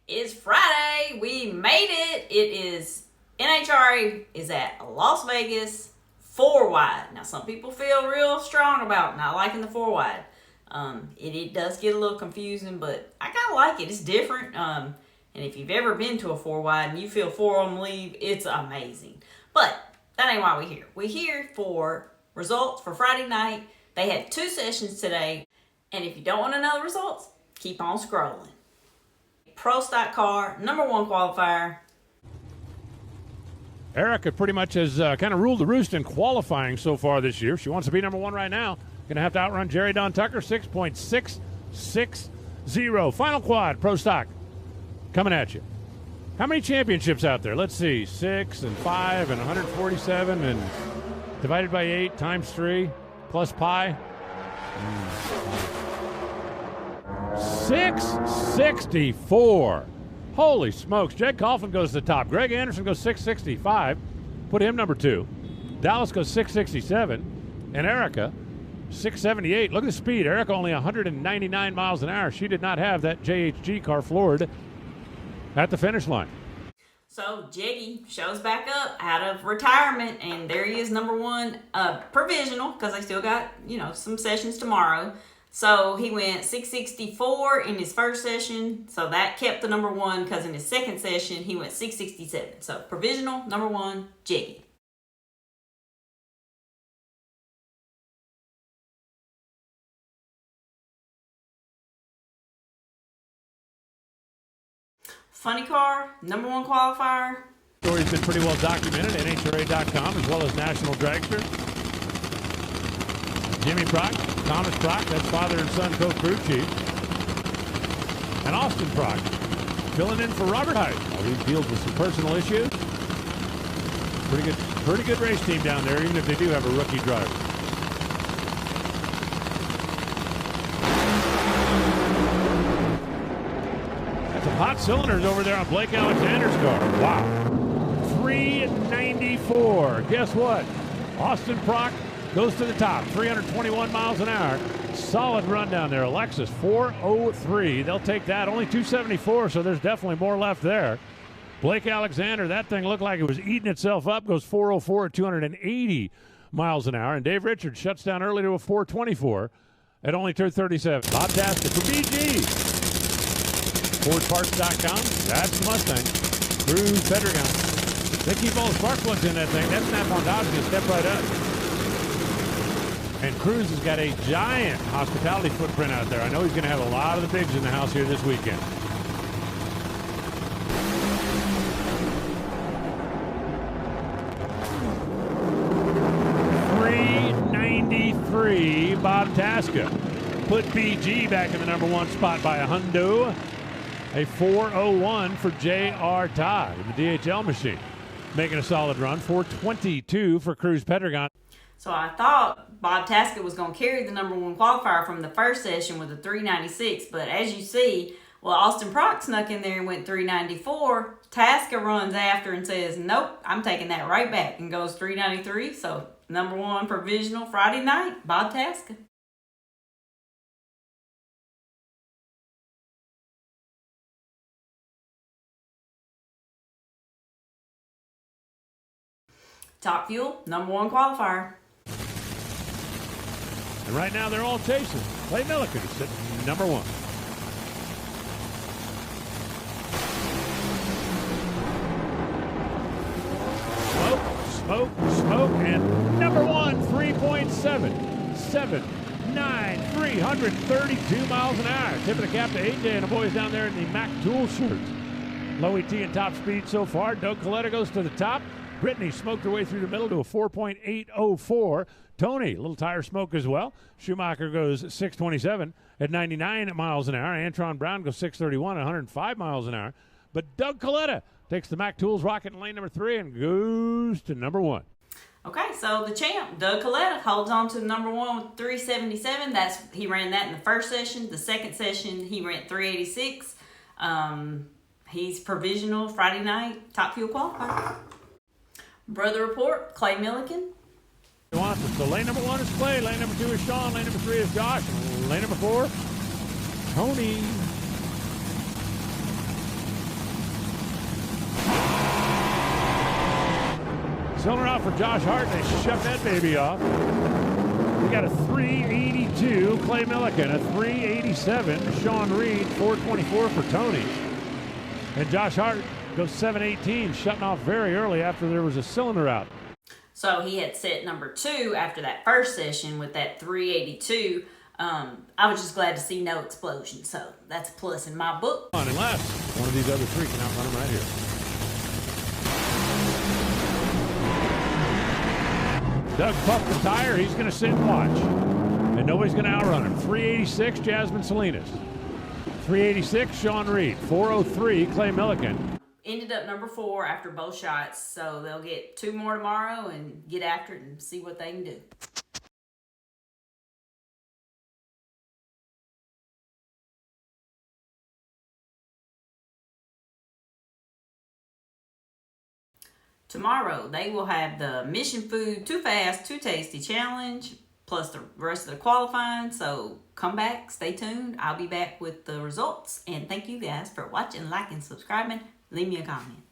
It's Friday. We made it. It is NHRA is at Las Vegas 4 wide. Now, some people feel real strong about not liking the 4 wide. It does get a little confusing, but I kind of like it. It's different. And if you've ever been to a 4 wide and you feel 4 of them leave, it's amazing. But that ain't why we're here. We're here for results for Friday night. They had 2 sessions today. And if you don't want to know the results, keep on scrolling. Pro stock car, number 1 qualifier. Erica pretty much has kind of ruled the roost in qualifying so far this year. She wants to be number 1 right now. Going to have to outrun Jerry Don Tucker, 6.660. Final quad, pro stock, coming at you. How many championships out there? Let's see, 6 and 5 and 147 and divided by 8 times 3 plus pi. 664. Holy smokes. Jake Coughlin goes to the top. Greg Anderson goes 665. Put him number 2. Dallas goes 667. And Erica, 678. Look at the speed. Erica only 199 miles an hour. She did not have that JHG car floored at the finish line. So Jiggy shows back up out of retirement, and there he is, number 1, provisional, because they still got, some sessions tomorrow. So he went 664 in his first session, so that kept the number 1, because in his second session, he went 667. So provisional, number 1, Jiggy. Funny car, number 1 qualifier. Story's been pretty well documented, NHRA.com, as well as National Dragster. Jimmy Prock, Thomas Prock, that's father and son co-crew chief. And Austin Prock, filling in for Robert Hyde. He deals with some personal issues. Pretty good race team down there, even if they do have a rookie driver. That's some hot cylinders over there on Blake Alexander's car. Wow. 394. Guess what? Austin Prock goes to the top, 321 miles an hour. Solid run down there. Alexis, 403. They'll take that. Only 274, so there's definitely more left there. Blake Alexander, that thing looked like it was eating itself up, goes 404 at 280 miles an hour. And Dave Richards shuts down early to a 424 at only 237. Bob Tasker for BG. FordParts.com, that's the Mustang. Cruz Pedregon. They keep all the spark plugs in that thing. That snap-on Dodge can step right up. And Cruz has got a giant hospitality footprint out there. I know he's going to have a lot of the bigs in the house here this weekend. .393 Bob Tasca. Put BG back in the number 1 spot by a hundo. A 401 for J.R. Todd in the DHL machine. Making a solid run. 422 for Cruz Pedregon. So I thought Bob Taskett was going to carry the number 1 qualifier from the first session with a 396, but as you see, Austin Prock snuck in there and went 394. Tasker runs after and says, nope, I'm taking that right back, and goes 393. So number 1 provisional Friday night, Bob Tasker. Top Fuel, number 1 qualifier. And right now they're all chasing. Clay Milliken is sitting number 1. Smoke, and number 1, 3.779, 332 miles an hour. Tip of the cap to AJ and the boys down there in the Mac Tool shirts. Low ET and top speed so far. Doug Coletta goes to the top. Brittany smoked her way through the middle to a 4.804. Tony, a little tire smoke as well. Schumacher goes 627 at 99 miles an hour. Antron Brown goes 631 at 105 miles an hour. But Doug Coletta takes the Mac Tools rocket in lane number 3 and goes to number 1. Okay, so the champ, Doug Coletta, holds on to number 1 with 377. He ran that in the first session. The second session, he ran 386. He's provisional Friday night, Top Fuel qualifier. Brother report, Clay Milliken. So lane number 1 is Clay, lane number 2 is Sean, lane number 3 is Josh, and lane number 4, Tony. Cylinder out for Josh Hart. They shut that baby off. We got a 382 Clay Milliken, a 387 Sean Reed, 424 for Tony. And Josh Hart goes 718, shutting off very early after there was a cylinder out. So he had set number 2 after that first session with that 382. I was just glad to see no explosion, so that's a plus in my book. Unless one of these other 3 can outrun him right here. Doug puffed the tire. He's going to sit and watch. And nobody's going to outrun him. 386, Jasmine Salinas. 386, Sean Reed. 403, Clay Milliken. Ended up number 4 after both shots, so they'll get 2 more tomorrow and get after it and see what they can do. Tomorrow, they will have the Mission Food Too Fast, Too Tasty Challenge, plus the rest of the qualifying. So come back, stay tuned. I'll be back with the results. And thank you guys for watching, liking, subscribing. Leave me a comment.